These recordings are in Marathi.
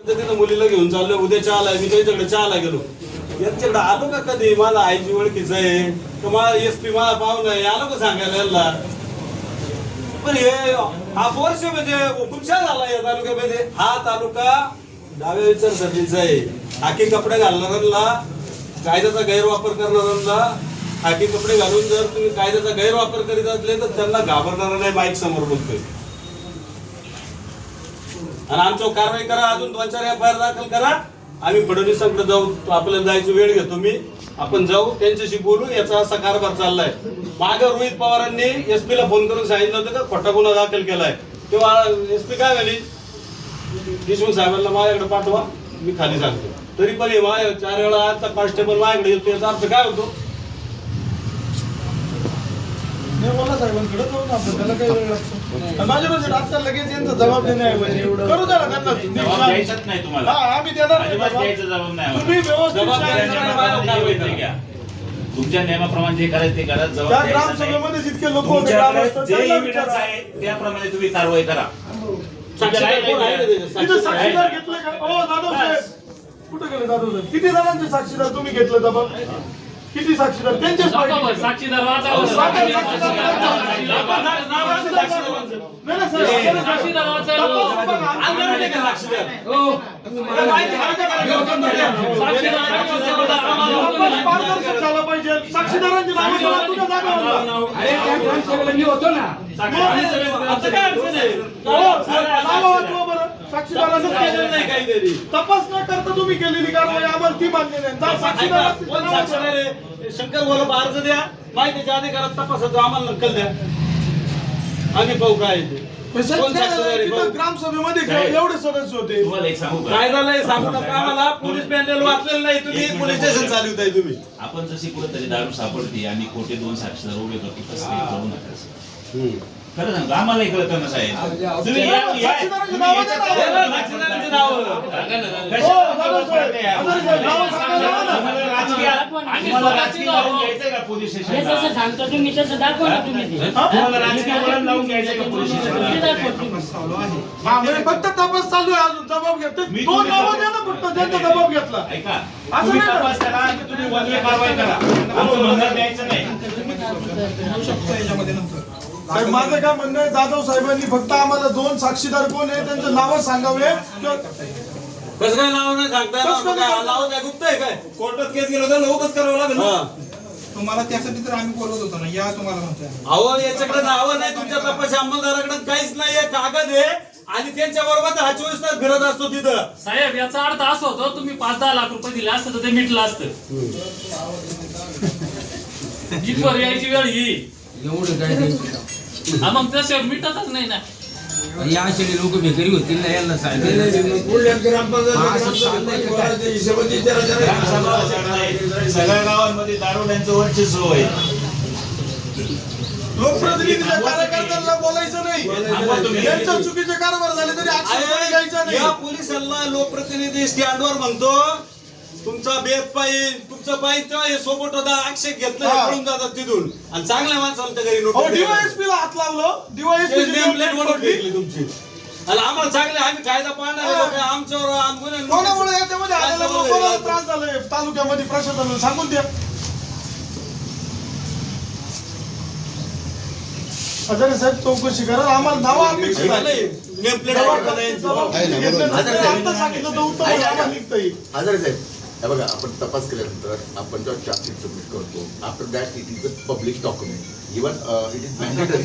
तिथं मुलीला घेऊन चाललो, उद्या चहाला मी त्यांच्याकडे चहाला गेलो, यांच्याकडे आलो का कधी मला आईची ओळखीचं आहे तर मला SP मला पाहुणं आहे आलो का सांगायला यांना. पण हे हा वर्ष म्हणजे हुकुमशाह झाला या तालुक्यामध्ये. हा तालुका डाव्या विचारसरणीचा आहे. खाकी कपडे घालणाऱ्यांना, कायद्याचा गैरवापर करणाऱ्यांना, खाकी कपडे घालून जर तुम्ही कायद्याचा गैरवापर करीत असले तर त्यांना घाबरणार नाही. माईक समोर बोलतोय आणि आमच्यावर कारवाई करा, अजून 2-4 FIR दाखल करा. आम्ही फडणवीसांकडे जाऊ, आपल्याला जायची वेळ घेतो मी, आपण जाऊ त्यांच्याशी बोलू. याचा असा कारभार चाललाय. मागे रोहित पवारांनी SP ला फोन करून सांगितलं होतं का खोटा गुन्हा दाखल केलाय, तेव्हा SP काय झाली, देशमुख साहेबांना माझ्याकडे पाठवा मी खाली सांगतो. तरी पण हे 4 वेळा आजचा कॉन्स्टेबल माझ्याकडे येतो, याचा अर्थ काय होतो. साहेबांकडे जाऊ ना आपण, त्याला काही वेळ लागतो. माझ्या म्हणजे आता लगेच यांचा जबाब देण्याऐवजी करू द्या ना त्यांना. द्यायचंच नाही तुम्हाला, आम्ही देणार नाही द्यायचा जबाब नाही. तुम्ही व्यवस्थित तुमच्या नियमाप्रमाणे जे करायचं ते करा. त्या ग्रामसभेमध्ये जितके लोक होते जे एव्हिडन्स आहे त्याप्रमाणे तुम्ही कारवाई करा. तिथे साक्षीदार घेतले का? हो जाधव साहेब कुठे गेले जाधव साहेब? किती जणांचे साक्षीदार तुम्ही घेतले तर किती साक्षीदार त्यांचेच पाहिजे. साक्षीदार झाला पाहिजे. साक्षीदारांची होतो ना. काहीतरी तपास न करता तुम्ही केलेली कारवाई आम्हाला ती मान्य नाही. साक्षीदार शंकर बोला अर्ज द्या, माहितीच्या अधिकारात तपासाचं आम्हाला नक्कल द्या, आम्ही पाहू काय ते. ग्रामसभेमध्ये एवढे सदस्य होते. तुम्हाला एक सांगू का, काय झालंय सांगू नका आम्हाला. पोलीस पॅनल वाचलेलं नाही तुम्ही, पोलीस स्टेशन चालवताय तुम्ही. आपण जशी कुठेतरी दारू सापडते आणि खोटे 2 साक्षीदार उभे करतो तसं काही करू नका. खरं सांगतो आम्हालाही कळतं ना साहेब. तुम्ही साक्षीदारांची नावं द्या ना. साक्षीदारांची नावं. घ्यायचंय का पोलीस हे स्टेशनला? जसं सांगतो तुम्ही तसं दाखवा ना तुम्ही ते. तुम्हाला राजकीय वळण लावून घ्यायचंय का पोलीस स्टेशनला? ते दाखवा तुम्ही. म्हणजे फक्त तपास चालू आहे, अजून जबाब घेत मी दोन तुम्ही नावं द्या ना फक्त ज्यांचा जबाब घेतला. ऐका, असं तुम्ही नाही. तपास करा, तुम्ही वनवे कारवाई करा. आमचं म्हणणं द्यायचं नाही. साहेब माझं काय म्हणणं आहे, जाधव साहेबांनी फक्त आम्हाला 2 साक्षीदार कोण आहे त्यांचं नाव सांगावे. कसं काय नाव नाही सांगता येणार? नाव काय गुप्त आहे काय? कोर्टात केस गेलो तर नवकच करावं लागेल. हा. तुम्हाला त्यासाठी तर आम्ही बोलवत होतो ना, या तुम्हाला म्हणतोय. अहो याच्याकडे नावं नाही, तुमच्या तपास अंमलदाराकडे काहीच नाहीये, कागद आहे आणि त्यांच्या बरोबर हा 24 तास फिरत असतो तिथं. साहेब याचा अर्थ असा होतो तुम्ही 5-10 लाख रुपये दिले असतं तर ते मिटलं असतं. जिथवर यायची वेळ ही एवढं काय हा मग तसे मिटतच नाही ना. या असे लोक बेकारी होतील ना यांना सांगितलं. सगळ्या गावांमध्ये दारुड्यांचं वर्चस्व आहे. लोकप्रतिनिधीच्या कार्यकर्त्यांना बोलायचं नाही. त्यांच्या चुकीचे कारभार झाले तरी ऍक्शन घ्यायचा नाही. या पोलिसांना लोकप्रतिनिधी स्टँडवर म्हणतो तुमचा बेत पाहिजे, तुमचं पाहिजे तेव्हा हे सोबत होता आक्षेप घेतला पळून जातात तिथून आणि चांगल्या माणसाला घरी डीवायएसपी ला हात लावलं. डीवायएसपी तुमची आणि आम्हाला चांगले आम्ही कायदा पाळणारे लोक आहे, आमच्यावर कोणामुळे याच्यामध्ये आलेल्या लोकांना त्रास झालाय तालुक्यामध्ये प्रशासनाला सांगून द्या. हजारे साहेब चौकशी करा, आम्हाला नाव अपेक्षित आहे. सांगितलं तर उत्तम निघता येईल. हजारे साहेब हे बघा, आपण तपास केल्यानंतर आपण जेव्हा चार्जशीट सबमिट करतो, after that it is a public document. Even it is mandatory.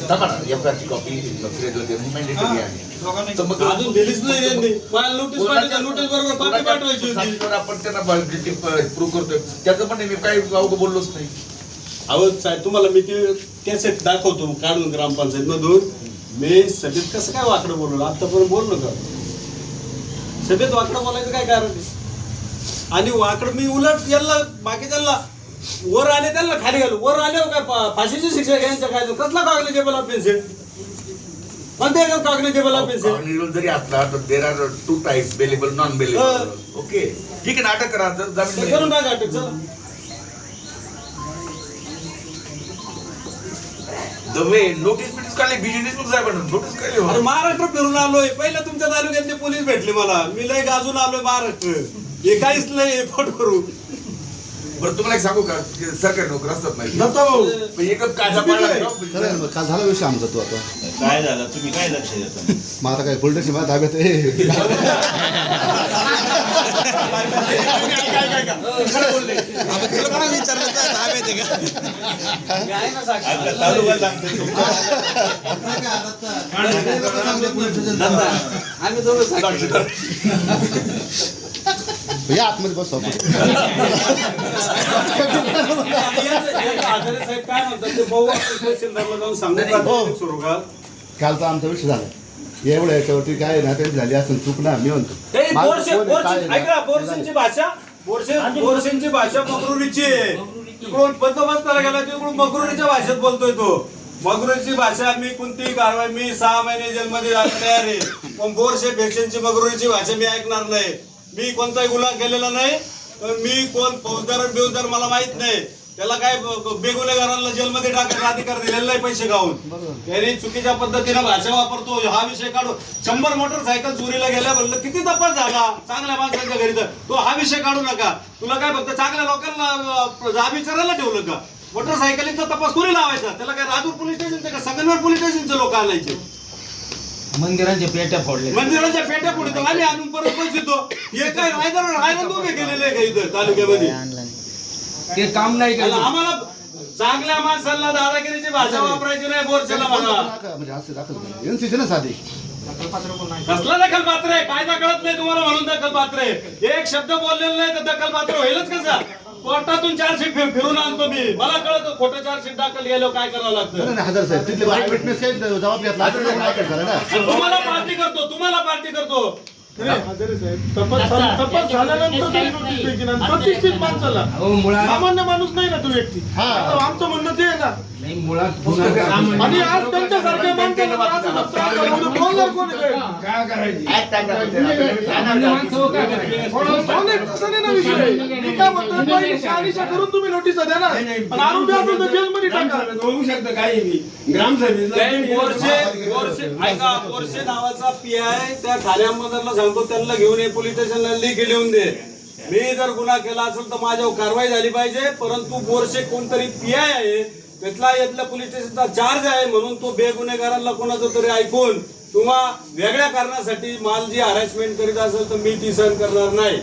FIR ची कॉपी फिर्यादीला देणं मॅन्डेटरी आहे. तर मग अजून दिलीच नाही त्यांनी. मला नोटीस बरोबर कॉपी पाठवायची होती. साक्षीदार आपण त्यांना गिल्टी प्रूव्ह करतोय, त्याचं पण मी काही अवघं बोललोच नाही. अहो साहेब तुम्हाला मी ते कॅसेट दाखवतो काढून ग्रामपंचायत मधून. मी सभेत कसं काय वाकडं बोललो, आतापर्यंत बोललो का सभेत वाकडं बोलायचं काय कारण आहे? आणि वाकडं मी उलट यांना बाकीच्यांना वर आले त्यांना खाली घालू. वर आल्यावर काय फाशीची शिक्षा घ्यायचं काय? कसला कॉग्निजेबल ऑफेन्स आहे? म्हणते का कॉग्निजेबल ऑफेन्स आहे? कॉग्निजेबल जरी असला तर there are 2 types, bailable, non bailable. Okay ठीक आहे, नाटक करा जर करून जामीन टाका अटक. चला नोटीस बिटीस काढली बीजेडी साहेबांना नोटीस काढली अरे महाराष्ट्र फिरून आलोय पहिलं तुमच्या तालुक्यातले पोलीस भेटले मला, मी लय गाजून आलोय महाराष्ट्र, हे काहीच नाही एफर्ट करू. बरं तुम्हाला एक सांगू का सरकारी नोकर असतात नाही दत्ता भाऊ पण एकच कायदा पाळला खरं काल झाला विषय आमचा तू आता काय झालं तुम्ही काय लक्ष देता? मग आता काय पोलिटिक्स माझ्या ताब्यात आहे. आता तालुका सांगते आम्ही दोघं साक्षीदार. या आतमध्ये बस आपण. आचार्य साहेब काय म्हणतात ते भाऊ तहसीलदारला जाऊन सांगू सुरू का? कालचा आमचा विषय झाला एवढ्या याच्यावरती काय ना त्यांची झाली असं चूक ना मी म्हणतो हे माझं बोरशे- कोण आहे, काय आहे बोरशे- ना? ऐका बोरशेंची भाषा बोरशेंची भाषा मगरुरीची आहे. तिकडून बंदोबस्ताला गेला तिकडून मगरुरीच्या भाषेत बोलतोय तो. मगरुरीची भाषा मी कोणतीही कारवाई मी 6 महिने जेलमध्ये जायला तयार आहे, पण बोरशे पेशंटची मगरुरीची भाषा मी ऐकणार नाही. मी कोणताही गुन्हा केलेला नाही, तर मी कोण फौजदार मला माहित नाही. त्याला काय बेगुन्हेगारांना जेलमध्ये टाकायचा अधिकार दिलेला नाही पैसे खाऊन. त्यांनी चुकीच्या पद्धतीने भाषा वापरतो. हा विषय काढू 100 मोटरसायकल चोरीला गेल्या म्हणलं किती तपास झाला चांगल्या माणसांच्या घरी, तर तो हा विषय काढू नका. तुला काय फक्त चांगल्या लोकांना जाब विचारायला ठेवलं का? मोटरसायकलीचा तपास कोणी लावायचा? त्याला काय राजूर पोलीस स्टेशनचे का संगमनेर पोलीस स्टेशनचे लोक आणायचे? मंदिरांच्या पेट्या फोडल्या. मंदिराच्या पेट्या पुढे आम्ही आणून परत पैसे देतो. हे काय रायगड उभे केलेले आहे का इथं तालुक्यामध्ये? ते काम नाही आणि केलं. आम्हाला चांगल्या माणसाला दादागिरीची भाषा वापरायची नाही. बोरचेला म्हणा म्हणजे असं दाखल एनसीसी ना साधी कसला दखलपात्र आहे? कायदा कळत नाही तुम्हाला म्हणून दखलपात्र आहे. एक शब्द बोललेला नाही तर दखलपात्र होईलच कसा? कोर्टातून चार्जशीट फिरून आणतो मी. मला कळत खोटं चार्जशीट दाखल गेल्यावर काय करावं लागतं. हजार साहेब तिथले आय विटनेस काही जबाब घेतला काय करा ना तुम्हाला पार्टी करतो आचार्य साहेब तपास झाल्यानंतर तरी नोटीस द्यायची ना. प्रतिष्ठित माणसाला अहो, मुळात सामान्य माणूस नाही ना तो व्यक्ती. हा. आता आमचं म्हणणं ते आहे ना. नाही मुळात गुन्हा आणि आज त्यांच्यासारख्या माणसाला असं उद्या बोलणार कोण आहे? काय करायची? नाही, तसं नाही ना विषय. मी काय म्हणतो, पहिली शहानिशा करून तुम्ही नोटीस द्या ना. आणि आरोपी असेल तर जेलमध्ये टाका. बोरशे नावाचा पीआय त्या ठाण्यामधला सांगतो त्यांना घेऊन ये पोलीस स्टेशनला लेखी लिहून दे. मी जर गुन्हा केला असेल तर माझ्यावर कारवाई झाली पाहिजे. परंतु बोरशे कोणतरी पीआय आहे, त्यातला यातल्या पोलीस स्टेशनचा चार्ज आहे, म्हणून तो बेगुन्हेगारांना कोणाचं तरी ऐकून किंवा वेगळ्या कारणासाठी माल जी हॅरेसमेंट करीत असेल तर मी ती सहन करणार नाही.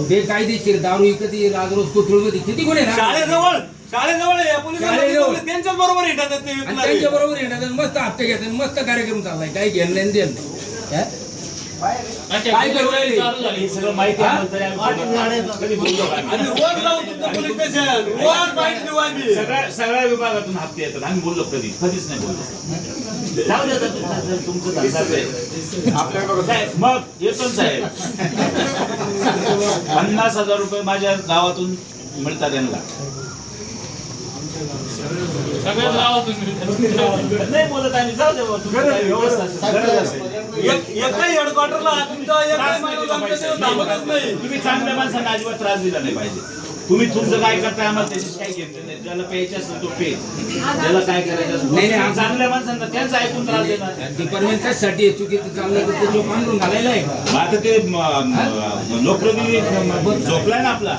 बेकायदेशीर दारू विकत राजरोज कोथरूडमध्ये किती गुन्हे ना? शाळेजवळ या शाळेजवळ. पोलिस त्यांच्याच बरोबर येतात ते आणि विकणारे. त्यांच्या बरोबर येणार मस्त हप्ते घेतात मस्त कार्यक्रम चाललाय काही घेणं नाही देणं नाही. काय करू राहिले? चालू झाली. हे सगळं माहिती आहे म्हणून तरी आम्ही कधी बोललो का? आणि रोज जाऊ तुमचं पोलीस स्टेशन, रोज बाईट देऊ आम्ही. सगळ्या विभागातून हप्ते येतात. आम्ही बोललो कधीच नाही बोललो. जाऊ द्या तुमचं धंदाच आहे. आपल्याकडे साहेब मग येतो साहेब 50,000 रुपये माझ्या गावातून मिळतात त्यांना. सगळ्या गावातून नाही बोलत आम्ही जाऊ द्या तुमची काही व्यवस्था असेल, गरज असेल. एकही हेडक्वार्टरला तुमचा एकही त्रास नाही माणूस दिला आमच्या पाहिजे. इथे थांबतच नाही. तुम्ही चांगल्या माणसांना अजिबात त्रास दिला नाही पाहिजे. तुम्ही तुमचं काय करताय आम्हाला त्याच्याशी काही घेतलं नाही. ज्याला प्यायचं असेल तो पे, ज्याला काय करायचं असेल नाही, तुम्ही चांगल्या माणसांना त्यांचं ऐकून त्रास देणार. डिपार्टमेंट कशासाठी आहे? चुकीचं चाललं तर ते जो मांडून घालायला आहे का? मग आता ते लोकप्रतिनिधी झोपलाय ना आपला.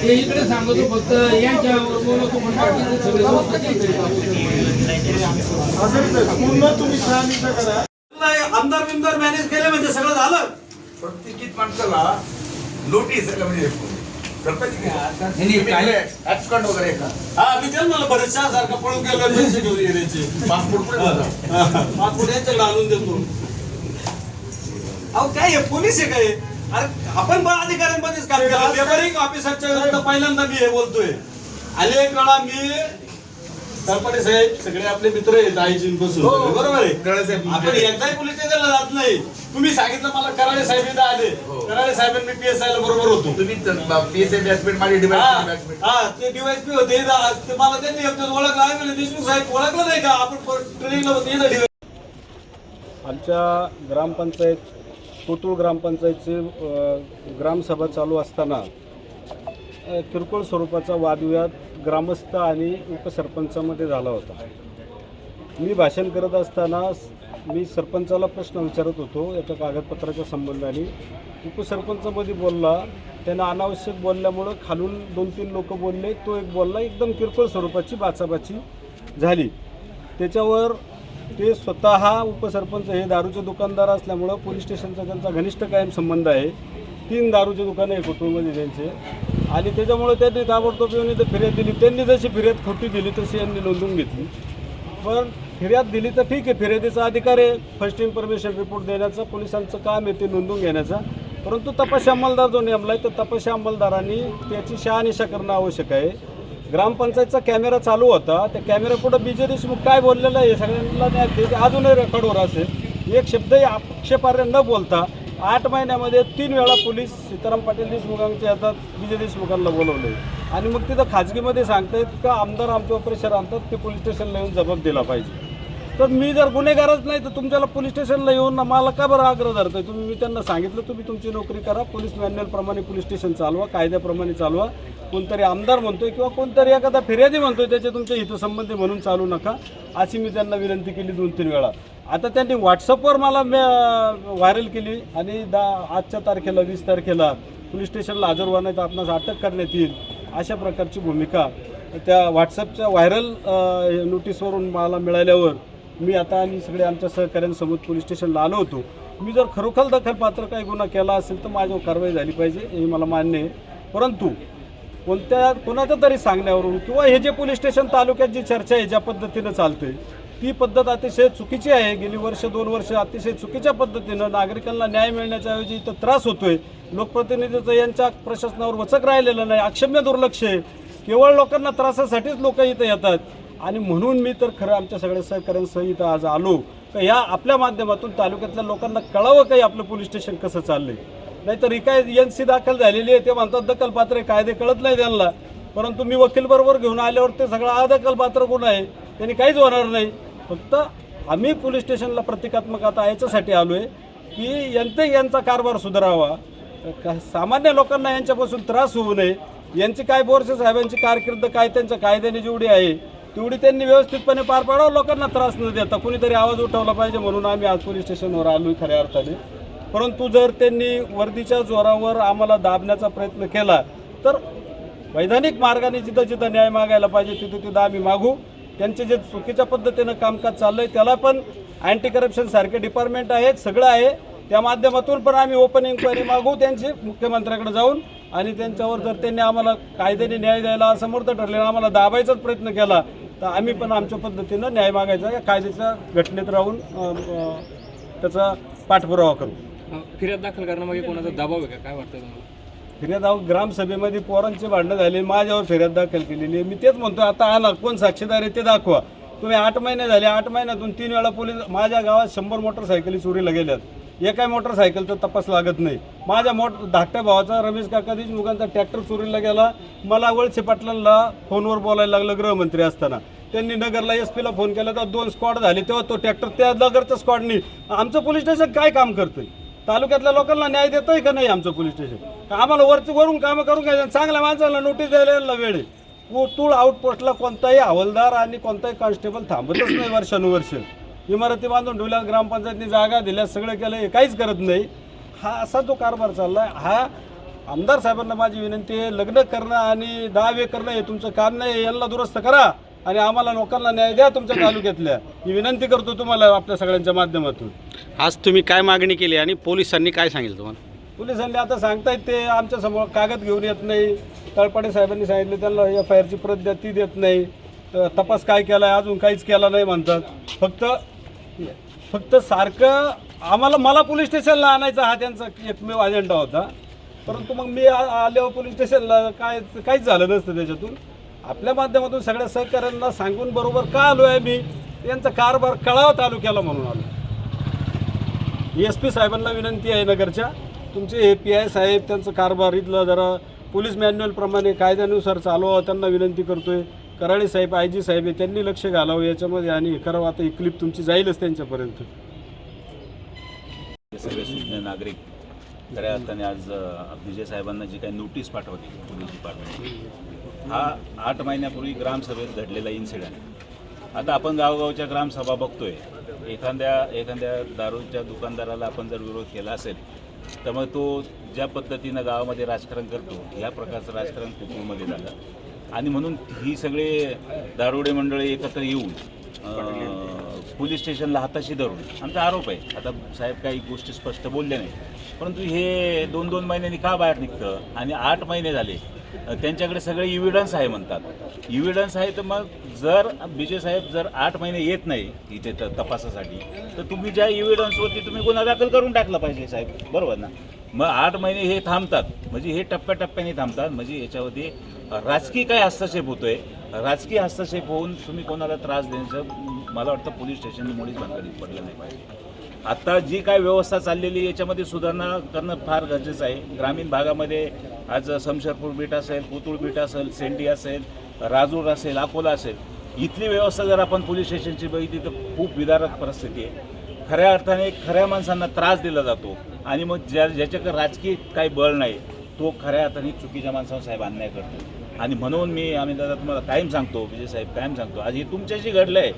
ते इकडे सांगतो फक्त यांच्या बोलतो पण बाकीचे सगळे आचार्य साहेब पूर्ण तुम्ही शहानिशा करा. आमदार बिमदार मॅनेज केले म्हणजे सगळं झालं. प्रतिष्ठित माणसाला नोटीस म्हणजे सरपंच ऍब्सकॉन्ड वगैरे का हा मी तेच मला बरेचशा सारखं पळून गेलो पैसे घेऊन येण्याचे पासपोर्ट पासपोर्ट यांच्याकडे आणून देतो. अहो काय पोलीस आहे काय? अरे आपण पण अधिकाऱ्यांमध्येच काम केलं. लेबरिंग ऑफिसरच्या विरुद्ध पहिल्यांदा मी हे बोलतोय. अनेक वेळा मी सरपंच साहेब सगळे आपले मित्र आहेत आईजींपासून, बरोबर आहे. आपण एकदाही पोलीस स्टेशनला जात नाही. तुम्ही सांगितलं मला कराळे साहेब इथं आले. कराळे साहेबांनी PSI ला बरोबर होतो. तुम्ही PSI बॅचमेट माझी डिपार्टमेंट बॅचमेट हा ते DYSP होते. ते मला त्यांनी एकदा ओळखलं आहे म्हणजे देशमुख साहेब ओळखलं नाही का? आपण ट्रेनिंगला होते इथं DYSP. आमच्या ग्रामपंचायत कोतुळ ग्रामपंचायतची ग्रामसभा चालू असताना किरकोळ स्वरूपाचा वादविवाद ग्रामस्थ आणि उपसरपंचामध्ये झाला होता. मी भाषण करत असताना मी सरपंचाला प्रश्न विचारत होतो एका कागदपत्राच्या संबंधाने. उपसरपंचामध्ये बोलला, त्यानं अनावश्यक बोलल्यामुळं खालून 2-3 लोक बोलले, तो एक बोलला, एकदम किरकोळ स्वरूपाची बाचाबाची झाली. त्याच्यावर ते स्वतः उपसरपंच हे दारूचे दुकानदार असल्यामुळं पोलीस स्टेशनचा त्यांचा घनिष्ठ कायम संबंध आहे. 3 दारूचे दुकानं आहे कुटुंबामध्ये त्यांचे, आणि त्याच्यामुळे त्यांनी ताबडतोब येऊन इथं फिर्याद दिली. त्यांनी जशी फिर्याद खोटी दिली तशी यांनी नोंदवून घेतली. पण फिर्याद दिली तर ठीक आहे, फिर्यादीचा अधिकार आहे फर्स्ट इन्फॉर्मेशन रिपोर्ट देण्याचा, पोलिसांचं काम आहे ते नोंदवून घेण्याचा. परंतु तपासी अंमलदार जो नेमला आहे तर तपासी अंमलदारांनी त्याची शहानिशा करणं आवश्यक आहे. ग्रामपंचायतचा कॅमेरा चालू होता, त्या कॅमेऱ्यापुढं विजय देशमुख काय बोललेलं आहे सगळ्यांना ते अजूनही रेकॉर्डवर असेल. एक शब्दही आक्षेपार्ह न बोलता 8 महिन्यामध्ये 3 वेळा पोलीस सीताराम पाटील देशमुखांच्या हातात विजय देशमुखांना बोलवले, आणि मग तिथं खाजगीमध्ये सांगतायत का आमदार आमच्यावर प्रेशर आणतात ते पोलीस स्टेशनला येऊन जबाब दिला पाहिजे. तर मी जर गुन्हेगारच नाही तर तुमच्याला पोलीस स्टेशनला येऊन मला का बरं आग्रह धरतोय तुम्ही? मी त्यांना सांगितलं तुम्ही तुमची नोकरी करा, पोलीस मॅन्युअलप्रमाणे पोलीस स्टेशन चालवा, कायद्याप्रमाणे चालवा. कोणतरी आमदार म्हणतोय किंवा कोणतरी एखादा फिर्यादी म्हणतोय त्याचे तुमच्या हितसंबंधी म्हणून चालू नका, अशी मी त्यांना विनंती केली 2-3 वेळा. आता त्यांनी व्हॉट्सअपवर मला व्हायरल केली, आणि आजच्या तारखेला 20 तारखेला पोलीस स्टेशनला हजर व्हा नाही तर आपणास अटक करण्यात येईल, अशा प्रकारची भूमिका त्या व्हॉट्सअपच्या व्हायरल नोटीसवरून मला मिळाल्यावर मी आता आणि सगळे आमच्या सहकाऱ्यांसमोर पोलीस स्टेशनला आलो होतो. मी जर खरोखर दखलपात्र काही गुन्हा केला असेल तर माझ्यावर कारवाई झाली पाहिजे हे मला मान्य आहे. परंतु कोणाच्या तरी सांगण्यावरून किंवा हे जे पोलीस स्टेशन तालुक्यात जी चर्चा आहे ज्या पद्धतीनं चालते ती पद्धत अतिशय चुकीची आहे. गेली 1-2 वर्ष अतिशय चुकीच्या पद्धतीनं नागरिकांना न्याय मिळण्याच्याऐवजी इथं त्रास होतोय. लोकप्रतिनिधीचं यांच्या प्रशासनावर वचक राहिलेलं नाही, अक्षम्य दुर्लक्ष आहे. केवळ लोकांना त्रासासाठीच लोक इथं येतात, आणि म्हणून मी तर खरं आमच्या सगळ्या सहकाऱ्यांसह इथं आज आलो का या आपल्या माध्यमातून तालुक्यातल्या लोकांना कळावं काही आपलं पोलीस स्टेशन कसं चाललंय. नाहीतर ही काय NC दाखल झालेली आहे, ते म्हणतात दखलपात्र कायदे कळत नाही त्यांना. परंतु मी वकीलबरोबर घेऊन आल्यावर ते सगळं अदखलपात्र गुन्हा आहे, त्यांनी काहीच होणार नाही. फक्त आम्ही पोलीस स्टेशनला प्रतिकात्मक आता याच्यासाठी आलो आहे की यांचा कारभार सुधारावा, सामान्य लोकांना यांच्यापासून त्रास होऊ नये. यांची काय बोरसे साहेबांची कारकीर्द काय त्यांच्या कायद्याने जेवढी आहे तेवढी त्यांनी व्यवस्थितपणे पार पाडावं, लोकांना त्रास न देता. कुणीतरी आवाज उठवला पाहिजे म्हणून आम्ही आज पोलीस स्टेशनवर आलो खऱ्या अर्थाने. परंतु जर त्यांनी वर्दीच्या जोरावर आम्हाला दाबण्याचा प्रयत्न केला तर वैधानिक मार्गाने जिथं जिथं न्याय मागायला पाहिजे तिथं तिथं आम्ही मागू. त्यांचे जे चुकीच्या पद्धतीनं कामकाज चाललं आहे त्याला पण अँटी करप्शन सारखे डिपार्टमेंट आहेत, सगळं आहे, त्या माध्यमातून पण आम्ही ओपन इन्क्वायरी मागू त्यांची मुख्यमंत्र्याकडे जाऊन. आणि त्यांच्यावर जर त्यांनी आम्हाला कायद्याने न्याय द्यायला असमर्थ ठरले, आम्हाला दाबायचाच प्रयत्न केला तर आम्ही पण आमच्या पद्धतीनं न्याय मागायचा, या कायद्याच्या घटनेत राहून त्याचा पाठपुरावा करू. फिर्याद दाखल करण्यामागे कोणाचा दबाव आहे का, काय वाटतं तुम्हाला? फिर्याद ग्रामसभेमध्ये पोरांची भांडणं झाली, माझ्यावर फिर्याद दाखल केलेली आहे. मी तेच म्हणतो आता आणा कोण साक्षीदार आहे ते दाखवा. तुम्ही 8 महिने झाले, 8 महिन्यातून 3 वेळा पोलीस माझ्या गावात 100 मोटरसायकली चोरीला गेल्यात, एका मोटरसायकलचा तपास लागत नाही. माझ्या धाकट्या भावाचा रमेश काका देशमुखांचा ट्रॅक्टर चोरीला गेला, मला वळसे पाटलांना फोनवर बोलायला लागलं गृहमंत्री असताना. त्यांनी नगरला SP ला फोन केला तर 2 स्क्वॉड झाले, तेव्हा तो ट्रॅक्टर त्या नगरच्या स्क्वॉडनी. आमचं पोलीस स्टेशन काय काम करतंय? तालुक्यातल्या लोकांना न्याय देतंय का नाही आमचं पोलीस स्टेशन? आम्हाला वरून कामं करून घ्यायचं, चांगल्या माणसाला नोटीस द्यायला वेळ आहे. टूळ आउटपोस्टला कोणताही हवालदार आणि कोणताही कॉन्स्टेबल थांबतच नाही वर्षानुवर्ष. इमारती बांधून ठेवल्या, ग्रामपंचायतनी जागा दिल्या, सगळं केलं, हे काहीच करत नाही. हा असा जो कारभार चालला आहे, हा आमदार साहेबांना माझी विनंती आहे, लग्न करणं आणि दावे करणं हे तुमचं काम नाही, यांना दुरुस्त करा आणि आम्हाला लोकांना न्याय द्या तुमच्या तालुक्यातल्या, ही विनंती करतो तुम्हाला आपल्या सगळ्यांच्या माध्यमातून. आज तुम्ही काय मागणी केली आणि पोलिसांनी काय सांगितलं तुम्हाला? पोलिसांनी आता सांगतायत ते आमच्यासमोर कागद घेऊन येत नाही. तळपाडे साहेबांनी सांगितलं त्यांना FIR ची प्रत द्या, ती देत नाही. तपास काय केला आहे अजून काहीच केला नाही म्हणतात. फक्त सारखं मला पोलीस स्टेशनला आणायचा हा त्यांचा एकमेव अजेंडा होता. परंतु मग मी आल्यावर पोलीस स्टेशनला काहीच झालं नसतं. त्याच्यातून आपल्या माध्यमातून सगळ्या सहकाऱ्यांना सांगून बरोबर का आलो आहे मी, त्यांचा कारभार कळावा तालुक्याला म्हणून आलो. SP साहेबांना विनंती आहे नगरच्या, तुमचे PI साहेब त्यांचं कारभार इथलं जरा पोलीस मॅन्युअलप्रमाणे कायद्यानुसार चालवा, त्यांना विनंती करतोय. कराळे साहेब IG साहेब आहे, त्यांनी लक्ष घालावं याच्यामध्ये आणि हे करावं. आता ही क्लिप तुमची जाईलच त्यांच्यापर्यंत. सगळे सुज्ञ नागरिक खऱ्या अर्थाने आज विजय साहेबांना जी काही नोटीस पाठवली पोलीस डिपार्टमेंट, हा 8 महिन्यापूर्वी ग्रामसभेत घडलेला इन्सिडेंट. आता आपण गावगावच्या ग्रामसभा बघतोय. एखाद्या दारूच्या दुकानदाराला आपण जर विरोध केला असेल तर मग तो ज्या पद्धतीनं गावामध्ये राजकारण करतो, ह्या प्रकारचं राजकारण कुटुंबामध्ये झालं. आणि म्हणून ही सगळे दारुडे मंडळी एकत्र येऊन पोलीस स्टेशनला हाताशी धरून, आमचा आरोप आहे. आता साहेब काही गोष्टी स्पष्ट बोलल्या नाही, परंतु हे 2-2 महिन्यांनी का बाहेर निघतं आणि 8 महिने झाले त्यांच्याकडे सगळे इव्हिडन्स आहे म्हणतात. इव्हिडन्स आहे तर मग जर विजय साहेब जर 8 महिने येत नाही इथे तपासासाठी, तर तुम्ही ज्या इव्हिडन्सवरती तुम्ही गुन्हा दाखल करून टाकला पाहिजे साहेब, बरोबर ना? मग 8 महिने हे थांबतात, म्हणजे हे टप्प्याटप्प्याने थांबतात. म्हणजे याच्यावरती राजकीय काय हस्तक्षेप होतोय, राजकीय हस्तक्षेप होऊन तुम्ही कोणाला त्रास देण्याचं मला वाटतं पोलीस स्टेशनने मुळीच भानगडीत पडलं नाही पाहिजे. आता जी काय व्यवस्था चाललेली याच्यामध्ये सुधारणा करणं फार गरजेचं आहे. ग्रामीण भागामध्ये आज समशेरपूर बीट असेल, कोतुळ बीट असेल, सेंडी असेल, राजूर असेल, अकोला असेल, इथली व्यवस्था जर आपण पोलीस स्टेशनची बघितली तर खूप विदारक परिस्थिती आहे. खऱ्या अर्थाने खऱ्या माणसांना त्रास दिला जातो आणि मग ज्याच्याकडे राजकीय काही बळ नाही तो खऱ्या अर्थाने चुकीच्या माणसावर साहेब अन्याय करतो. आणि म्हणून आम्ही दादा तुम्हाला कायम सांगतो, विजय साहेब कायम सांगतो, आज हे तुमच्याशी घडलं आहे.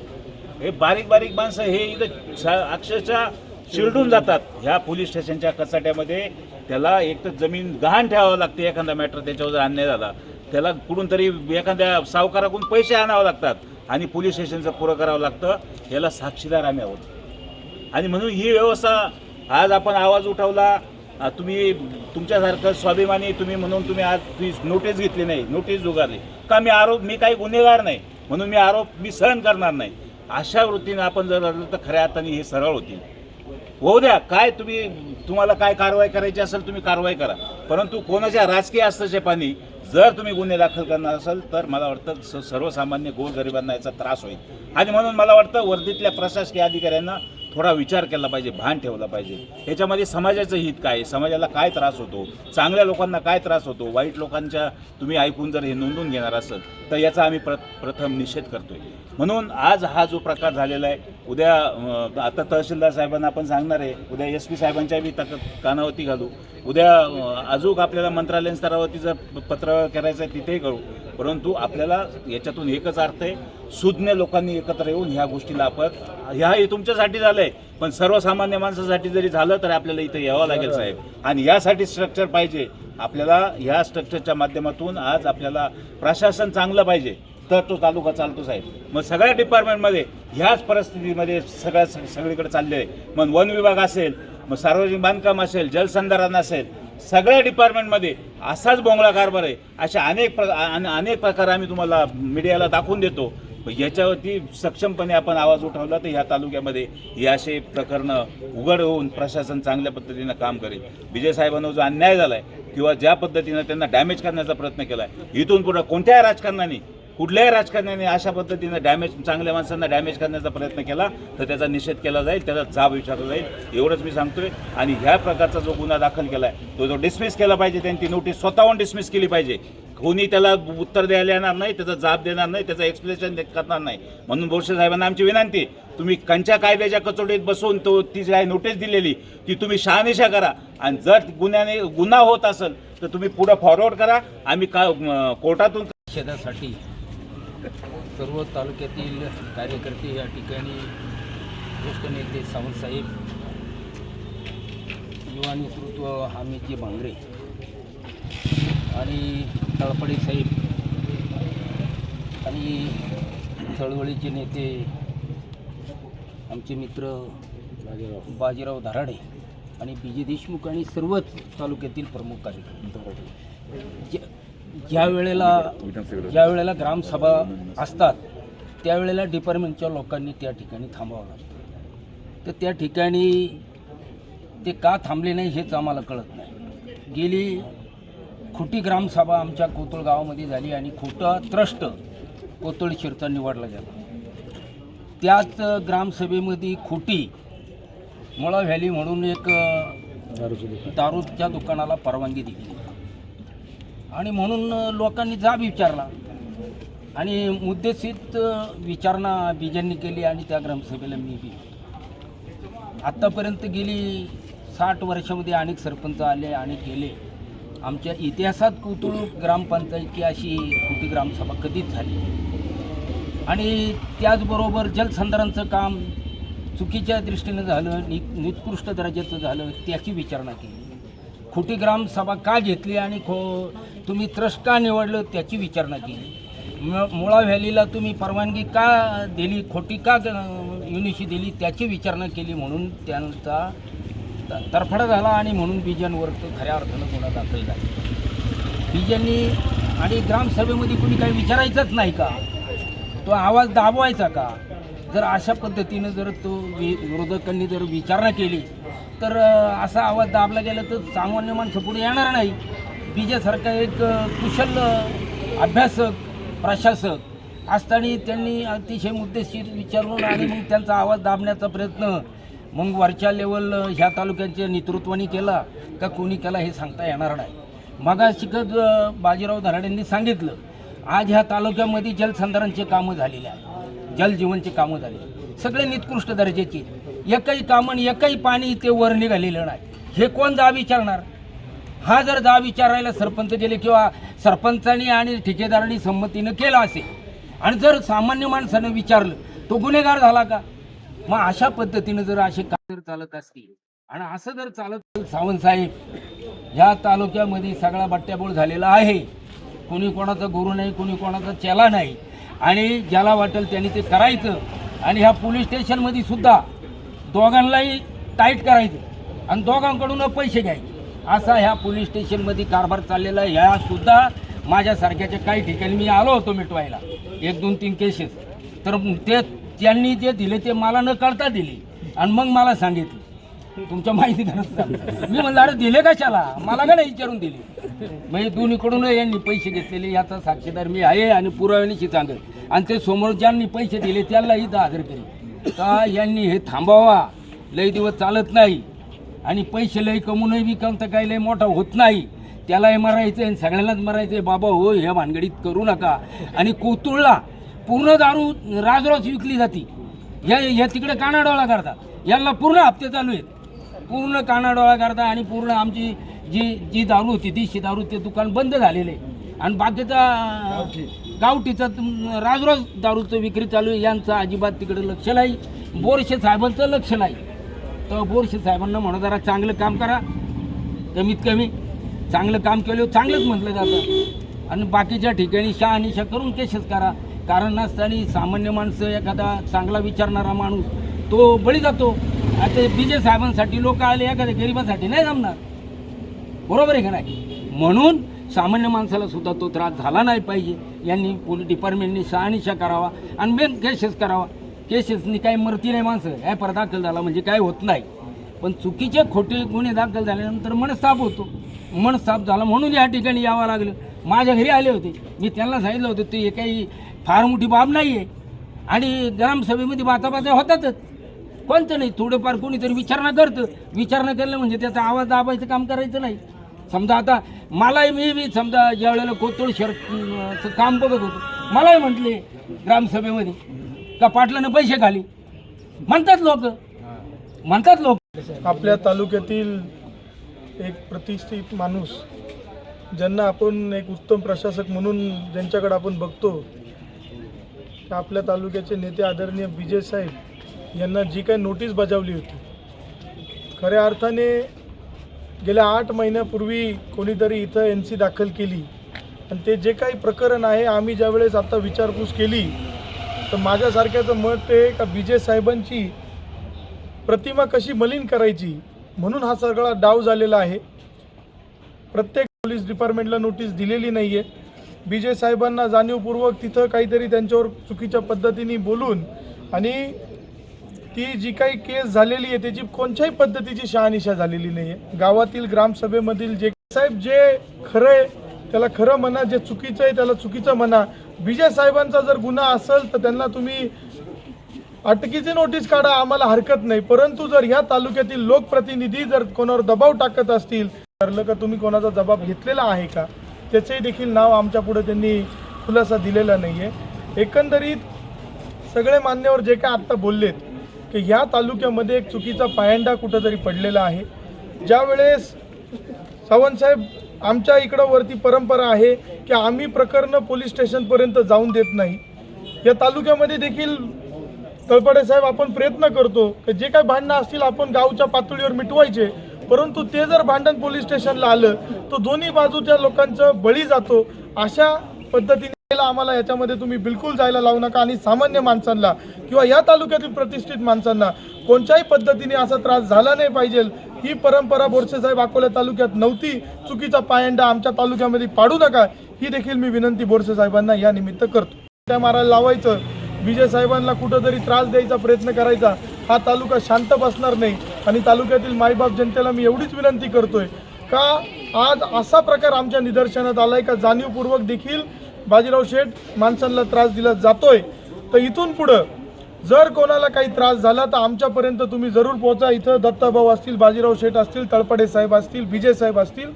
हे बारीक बारीक माणसं हे इथं अक्षरशः चिरडून जातात ह्या पोलीस स्टेशनच्या कचाट्यामध्ये. त्याला एक तर जमीन गहाण ठेवावं लागते, एखादा मॅटर त्याच्यावर जर अन्याय झाला त्याला कुठून तरी एखाद्या सावकाराकडून पैसे आणावं लागतात आणि पोलीस स्टेशनचं पुरं करावं लागतं. याला साक्षीदार आम्ही आहोत. आणि म्हणून ही व्यवस्था आज आपण आवाज उठवला, तुम्ही तुमच्यासारखं स्वाभिमानी तुम्ही म्हणून तुम्ही आज नोटीस घेतली नाही, नोटीस जुगारली का? मी काही गुन्हेगार नाही म्हणून मी सहन करणार नाही, अशा वृत्तीने आपण जर राहिलं तर खऱ्या अर्थाने हे सरळ होतील. होऊ द्या, काय तुम्हाला काय कारवाई करायची असेल तुम्ही कारवाई करा, परंतु कोणाच्या राजकीय हस्तक्षेपाने जर तुम्ही गुन्हे दाखल करणार असाल तर मला वाटतं सर्वसामान्य गोरगरिबांना याचा त्रास होईल. आणि म्हणून मला वाटतं वर्धेतल्या प्रशासकीय अधिकाऱ्यांना थोडा विचार केला पाहिजे, भान ठेवला पाहिजे. याच्यामध्ये समाजाचं हित काय, समाजाला काय त्रास होतो, चांगल्या लोकांना काय त्रास होतो, वाईट लोकांच्या तुम्ही ऐकून जर हे नोंदून घेणार असेल तर याचा आम्ही प्रथम निषेध करतोय. म्हणून आज हा जो प्रकार झालेला आहे, उद्या आता तहसीलदार साहेबांना आपण सांगणार आहे, उद्या SP साहेबांच्या बी कानावरती घालू, उद्या अजून आपल्याला मंत्रालयीन स्तरावरती जर पत्र करायचं आहे तिथेही करू. परंतु आपल्याला याच्यातून एकच अर्थ आहे, सुज्ञ लोकांनी एकत्र येऊन ह्या गोष्टीला हे तुमच्यासाठी झालं आहे, पण सर्वसामान्य माणसासाठी जरी झालं तर आपल्याला इथं यावं लागेल साहेब. आणि यासाठी स्ट्रक्चर पाहिजे आपल्याला. ह्या स्ट्रक्चरच्या माध्यमातून आज आपल्याला प्रशासन चांगलं पाहिजे तर तो तालुका चालतो साहेब. मग सगळ्या डिपार्टमेंटमध्ये ह्याच परिस्थितीमध्ये सगळीकडे चालले आहे. मग वन विभाग असेल, मग सार्वजनिक बांधकाम असेल, जलसंधारण असेल, सगळ्या डिपार्टमेंटमध्ये असाच बोंगळा कारभार आहे. अशा अनेक प्रकार आम्ही तुम्हाला मीडियाला दाखवून देतो. याच्यावरती सक्षमपणे आपण आवाज उठवला तर ह्या तालुक्यामध्ये हे असे प्रकरणं उघड होऊन प्रशासन चांगल्या पद्धतीनं काम करेल. विजय साहेबांना जो अन्याय झाला आहे किंवा ज्या पद्धतीनं त्यांना डॅमेज करण्याचा प्रयत्न केला आहे, इथून पुढं कुठल्याही राजकारण्याने अशा पद्धतीनं चांगल्या माणसांना डॅमेज करण्याचा प्रयत्न केला तर त्याचा निषेध केला जाईल, त्याचा जाब विचारला जाईल, एवढंच मी सांगतोय. आणि ह्या प्रकारचा जो गुन्हा दाखल केला आहे तो डिसमिस केला पाहिजे. त्यांची नोटीस स्वतःहून डिसमिस केली पाहिजे. कोणी त्याला उत्तर द्यायला येणार नाही, त्याचा जाब देणार नाही, त्याचं एक्सप्लेनेशन करणार नाही. म्हणून बोरसे साहेबांना आमची विनंती, तुम्ही कंच्या कायद्याच्या कचोटीत बसून ती जी नोटीस दिलेली ती तुम्ही शहानिशा करा. आणि जर गुन्हा होत असेल तर तुम्ही पुढे फॉरवर्ड करा. आम्ही कोर्टातून निषेधासाठी सर्व तालुक्यातील कार्यकर्ते या ठिकाणी, ज्येष्ठ नेते सावंतसाहेब, युवा नेतृत्व हामीजी भांगरे आणि तळपडे साहेब आणि चळवळीचे नेते आमचे मित्र बाजीराव धराडे आणि BJ देशमुख आणि सर्वच तालुक्यातील प्रमुख कार्यकर्ते ज्या वेळेला ग्रामसभा असतात त्यावेळेला डिपार्टमेंटच्या लोकांनी त्या ठिकाणी थांबावं लागतं. तर त्या ठिकाणी ते का थांबले नाही हेच आम्हाला कळत नाही. गेली खोटी ग्रामसभा आमच्या कोतुळ गावामध्ये झाली आणि खोटा ट्रस्ट कोतुळ शिरचा निवडला गेला. त्याच ग्रामसभेमध्ये खोटी मुळा व्हॅली म्हणून एक दारूच्या दुकानाला परवानगी दिली आणि म्हणून लोकांनी जाब विचारला आणि मुद्देशीर विचारणा बीजांनी केली आणि त्या ग्रामसभेला मी बी. आत्तापर्यंत गेली 60 वर्षामध्ये अनेक सरपंच आले आणि गेले. आमच्या इतिहासात कोथरूड ग्रामपंचायतची अशी खोटी ग्रामसभा कधीच झाली नाही. आणि त्याचबरोबर जलसंधारणचं काम चुकीच्या दृष्टीनं झालं, निकृष्ट दर्जाचं झालं, त्याची विचारणा केली. खोटी ग्रामसभा का घेतली आणि तुम्ही ट्रस्ट का निवडलं त्याची विचारणा केली. मुळा व्हॅलीला तुम्ही परवानगी का दिली, खोटी का युनिशी दिली त्याची विचारणा केली. म्हणून त्यांचा तरफडा झाला आणि म्हणून बीजनवर तो खऱ्या अर्थानं गुन्हा दाखल झाला. बीजननी आणि ग्रामसभेमध्ये कुणी काही विचारायचंच नाही का, तो आवाज दाबवायचा का? जर अशा पद्धतीनं जर तो विरोधकांनी जर विचारणा केली तर असा आवाज दाबला गेला तर सामान्य माणसं पुढे येणार नाही. बीजेसारखा एक कुशल अभ्यासक प्रशासक असताना त्यांनी अतिशय मुद्देशीर विचारून आणि मग त्यांचा आवाज दाबण्याचा प्रयत्न मग वरच्या लेवल ह्या तालुक्यांच्या नेतृत्वाने केला का कोणी केला हे सांगता येणार नाही. मगाशिकच बाजीराव धराडेंनी सांगितलं, आज ह्या तालुक्यामध्ये जलसंधारणचे कामं झालेले आहे, जलजीवनचे कामं झाले, सगळे निकृष्ट दर्जाचे. एकही कामं एकही पाणी ते वर निघालेलं नाही. हे कोण जा विचारणार? हा जर जा विचारायला सरपंच गेले किंवा सरपंचांनी आणि ठेकेदारांनी संमतीनं केलं असेल आणि जर सामान्य माणसानं विचारलं तो गुन्हेगार झाला का? मग अशा पद्धतीनं जर असे काम जर चालत असतील आणि असं जर चालत, सावंतसाहेब ह्या तालुक्यामध्ये सगळा बट्ट्याबोळ झालेला आहे. कोणी कोणाचा गुरु नाही, कोणी कोणाचा चेला नाही आणि ज्याला वाटेल त्यांनी ते करायचं. आणि ह्या पोलीस स्टेशनमध्ये सुद्धा दोघांनाही टाईट करायचं आणि दोघांकडून पैसे घ्यायचे, असा ह्या पोलीस स्टेशनमध्ये कारभार चाललेला आहे. ह्या सुद्धा माझ्यासारख्याच्या काही ठिकाणी मी आलो होतो मिटवायला 1, 2, 3 केसेस. तर ते त्यांनी जे दिले ते मला न कळता दिले आणि मग मला सांगितलं तुमच्या माहिती गरज. मी म्हणलं अरे दिले कशाला, मला का नाही विचारून दिले. म्हणजे दोन्हीकडून यांनी पैसे घेतलेले याचा साक्षीदार मी आहे आणि पुराव्यानिशी सांगेल. आणि ते समोर ज्यांनी पैसे दिले त्यालाही 10 हजार केले का यांनी हे थांबावा, लई दिवस चालत नाही आणि पैसे लई कमवूनही बी कमता काही लई मोठा होत नाही, त्यालाही मरायचं आहे सगळ्यांनाच मरायचं आहे. बाबा हो, ह्या भानगडीत करू नका. आणि कोथरूडला पूर्ण दारू राजरोज विकली जाते, या तिकडे कानाडोळा करतात, यांना पूर्ण हप्ते चालू आहेत, पूर्ण कानाडोळा करतात आणि पूर्ण आमची जी दारू होती देशी दारू ते दुकान बंद झालेलं आहे आणि बाकीचा गावठीचा राजरोज दारूचं विक्री चालू आहे. यांचं अजिबात तिकडे लक्ष नाही, बोरशे साहेबांचं लक्ष नाही. तर बोरशे साहेबांना म्हणा जरा चांगलं काम करा, कमीत कमी चांगलं काम केलं चांगलंच म्हटलं जातं. आणि बाकीच्या ठिकाणी शहानिशा करून केसेस करा. कारण नसताना सामान्य माणसं एखादा चांगला विचारणारा माणूस तो बळी जातो. आता बीजे साहेबांसाठी लोक आले, एखाद्या गरिबासाठी नाही जमणार, बरोबर आहे का नाही? म्हणून सामान्य माणसाला सुद्धा तो त्रास झाला नाही पाहिजे. यांनी पोलीस डिपार्टमेंटनी शहानिशा करावा आणि मेन केसेस करावा. केसेसनी काही मरती नाही माणसं, ॲपर दाखल झाला म्हणजे काय होत नाही. पण चुकीचे खोटे गुन्हे दाखल झाल्यानंतर मनस्ताप होतो. मनस्ताप झाला म्हणून या ठिकाणी यावं लागलं. माझ्या घरी आले होते, मी त्यांना सांगितलं होतं ते काही फार मोठी बाब नाही आहे आणि ग्रामसभेमध्ये बाताबाता होतातच, कोणतं नाही. थोडंफार कोणीतरी विचारणा करतं, विचारणा केलं म्हणजे त्याचा आवाज दाबायचं काम करायचं नाही. समजा आता मलाही मी समजा ज्या वेळेला कोथरूड शहराचं काम बघत होतो, मलाही म्हटले ग्रामसभेमध्ये का पाटलानं पैसे खाली, म्हणतात लोक. आपल्या तालुक्यातील एक प्रतिष्ठित माणूस ज्यांना आपण एक उत्तम प्रशासक म्हणून ज्यांच्याकडे आपण बघतो, आपल्या तालुक्याचे नेते आदरणीय बीजे साहेब यांना जी काही नोटीस बजावली होती, खऱ्या अर्थाने गेल्या 8 महिन्यापूर्वी कोणीतरी इथं NC दाखल केली आणि ते जे काही प्रकरण आहे आम्ही ज्यावेळेस आता विचारपूस केली तर माझ्यासारख्याचं मत आहे का बीजे साहेबांची प्रतिमा कशी मलिन करायची म्हणून हा सगळा डाव झालेला आहे. प्रत्येक पोलीस डिपार्टमेंटला नोटीस दिलेली नाही आहे. बीजे साहेबांना जाणीवपूर्वक तिथं काहीतरी त्यांच्यावर चुकीच्या पद्धतीने बोलून आणि ती जी काही केस झालेली आहे त्याची कोणत्याही पद्धतीची शहानिशा झालेली नाही आहे. गावातील ग्रामसभेमधील जे साहेब जे खरं आहे त्याला खरं म्हणा, जे चुकीचं आहे त्याला चुकीचं म्हणा. बीजे साहेबांचा जर गुन्हा असेल तर त्यांना तुम्ही अटकेची नोटीस काढा, आम्हाला हरकत नाही. परंतु जर ह्या तालुक्यातील लोकप्रतिनिधी जर कोणावर दबाव टाकत असतील ठरलं का तुम्ही कोणाचा जबाब घेतलेला आहे का त्याचंही देखील नाव आमच्या पुढे त्यांनी खुलासा दिलेला नाही आहे. एकंदरीत सगळे मान्यवर जे काय आत्ता बोललेत की ह्या तालुक्यामध्ये एक चुकीचा पायंडा कुठंतरी पडलेला आहे. ज्यावेळेस सावंतसाहेब आमच्या इकडं वरती परंपरा आहे की आम्ही प्रकरणं पोलीस स्टेशनपर्यंत जाऊन देत नाही. या तालुक्यामध्ये देखील तळपडे साहेब आपण प्रयत्न करतो की जे काही भांडणं असतील आपण गावच्या पातळीवर मिटवायचे, परंतु ते जर भांडण पोलीस स्टेशनला आलं तर दोन्ही बाजूच्या लोकांचं बळी जातो. अशा पद्धतीने आम्हाला याच्यामध्ये तुम्ही बिलकुल जायला लावू नका आणि सामान्य माणसांना किंवा या तालुक्यातील प्रतिष्ठित माणसांना कोणत्याही पद्धतीने असा त्रास झाला नाही पाहिजे. ही परंपरा बोरसे साहेब अकोला तालुक्यात नव्हती. चुकीचा पायंडा आमच्या तालुक्यामध्ये पाडू नका ही देखील मी विनंती बोरसे साहेबांना या निमित्त करतो. त्या मारायला लावायचं, विजय साहेबांना कुठंतरी त्रास द्यायचा प्रयत्न करायचा, हा तालुका शांत बसणार नाही. आणि तालुक्यातील मायबाप जनतेला मी एवढीच विनंती करतोय का आज असा प्रकार आमच्या निदर्शनात आलाय का जाणीवपूर्वक देखील बाजीराव शेठ माणसांना त्रास दिला जातोय. तर इथून पुढं जर कोणाला काही त्रास झाला तर आमच्यापर्यंत तुम्ही जरूर पोहोचा. इथं दत्ताभाऊ असतील, बाजीराव शेठ असतील, तळपडे साहेब असतील, विजय साहेब असतील.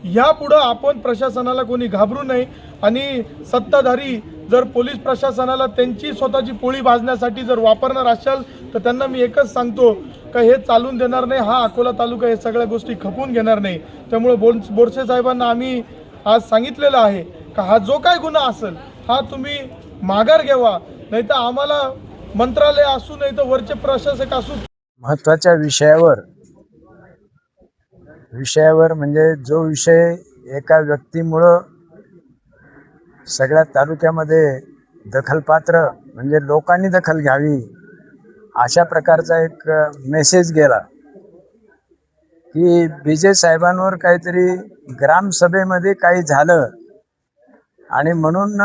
ह्यापुढं आपण प्रशासनाला कोणी घाबरू नये. आणि सत्ताधारी जर पोलीस प्रशासनाला त्यांची स्वतःची पोळी भाजण्यासाठी जर वापरणार असाल तर त्यांना मी एकच सांगतो का हे चालून देणार नाही. हा अकोला तालुका हे सगळ्या गोष्टी खपवून घेणार नाही. त्यामुळे बोरसे साहेबांना आम्ही आज सांगितलेलं आहे का हा जो काय गुन्हा असेल हा तुम्ही माघार घ्यावा, नाही तर आम्हाला मंत्रालय असू नाही तर वरचे प्रशासक असू. महत्त्वाच्या विषयावर म्हणजे जो विषय एका व्यक्तीमुळं सगळ्या तालुक्यामध्ये दखलपात्र म्हणजे लोकांनी दखल घ्यावी अशा प्रकारचा एक मेसेज गेला की विजय साहेबांवर काहीतरी ग्रामसभेमध्ये काही झालं आणि म्हणून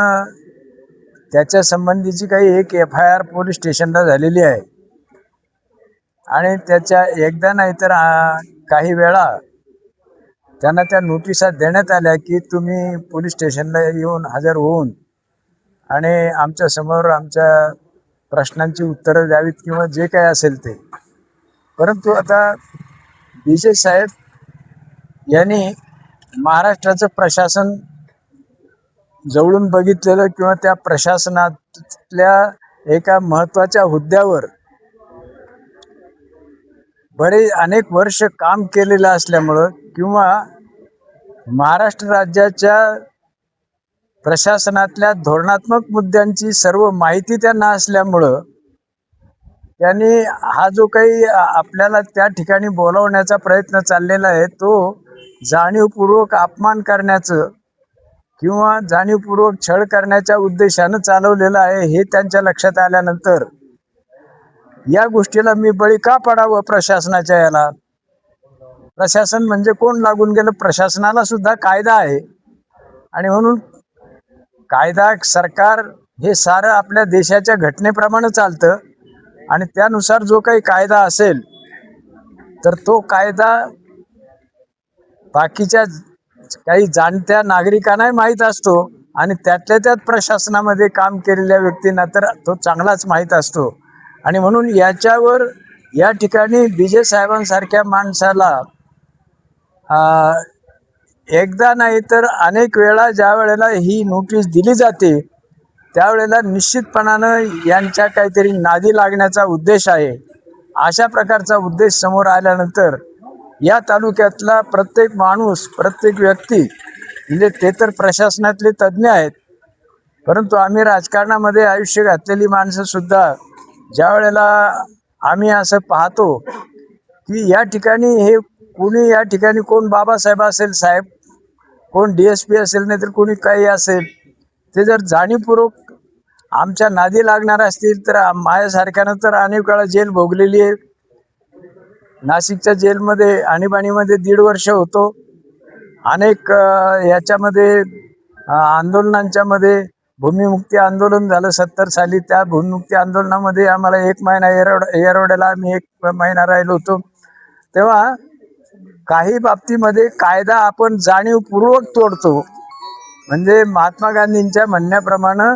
त्याच्या संबंधीची काही एक FIR पोलीस स्टेशनला झालेली आहे. आणि त्याच्या एकदा नाही तर काही वेळा त्यांना त्या नोटिसा देण्यात आल्या की तुम्ही पोलीस स्टेशनला येऊन हजर होऊन आणि आमच्यासमोर आमच्या प्रश्नांची उत्तरं द्यावीत किंवा जे काही असेल ते. परंतु आता विजय साहेब यांनी महाराष्ट्राचं प्रशासन जवळून बघितलेलं किंवा त्या प्रशासनातल्या एका महत्त्वाच्या हुद्द्यावर अनेक वर्ष काम केलेलं असल्यामुळं किंवा महाराष्ट्र राज्याच्या प्रशासनातल्या धोरणात्मक मुद्द्यांची सर्व माहिती त्यांना असल्यामुळं त्यांनी हा जो काही आपल्याला त्या ठिकाणी बोलावण्याचा प्रयत्न चाललेला आहे तो जाणीवपूर्वक अपमान करण्याचं किंवा जाणीवपूर्वक छळ करण्याच्या उद्देशानं चालवलेलं आहे हे त्यांच्या लक्षात आल्यानंतर या गोष्टीला मी बळी का पडावं प्रशासनाच्या याला. प्रशासन म्हणजे कोण लागून गेलं, प्रशासनाला सुद्धा कायदा आहे आणि म्हणून कायदा सरकार हे सारं आपल्या देशाच्या घटनेप्रमाणे चालतं आणि त्यानुसार जो काही कायदा असेल तर तो कायदा बाकीच्या काही जाणत्या नागरिकांनाही माहीत असतो आणि त्यातल्या त्यात प्रशासनामध्ये काम केलेल्या व्यक्तींना तर तो चांगलाच माहीत असतो. आणि म्हणून याच्यावर या ठिकाणी विजय साहेबांसारख्या माणसाला एकदा नाही तर अनेक वेळा ज्या वेळेला ही नोटीस दिली जाते त्यावेळेला निश्चितपणानं यांच्या काहीतरी नादी लागण्याचा उद्देश आहे. अशा प्रकारचा उद्देश समोर आल्यानंतर या तालुक्यातला प्रत्येक माणूस, प्रत्येक व्यक्ती म्हणजे ते तर प्रशासनातले तज्ज्ञ आहेत, परंतु आम्ही राजकारणामध्ये आयुष्य घातलेली माणसंसुद्धा ज्या वेळेला आम्ही असं पाहतो की या ठिकाणी हे कोणी या ठिकाणी कोण बाबासाहेब असेल साहेब, कोण DSP असेल, नाही तर कोणी काही असेल, ते जर जाणीवपूर्वक आमच्या नादी लागणार असतील तर माझ्यासारख्यानं तर अनेक वेळा जेल भोगलेली आहे. नाशिकच्या जेलमध्ये आणीबाणीमध्ये 1.5 वर्ष होतो. अनेक याच्यामध्ये आंदोलनांच्या मध्ये भूमिमुक्ती आंदोलन झालं 70 साली. त्या भूमिमुक्ती आंदोलनामध्ये आम्हाला 1 महिना येरवड्याला आम्ही 1 महिना राहिलो होतो. तेव्हा काही बाबतीमध्ये कायदा आपण जाणीवपूर्वक तोडतो. म्हणजे महात्मा गांधींच्या म्हणण्याप्रमाणे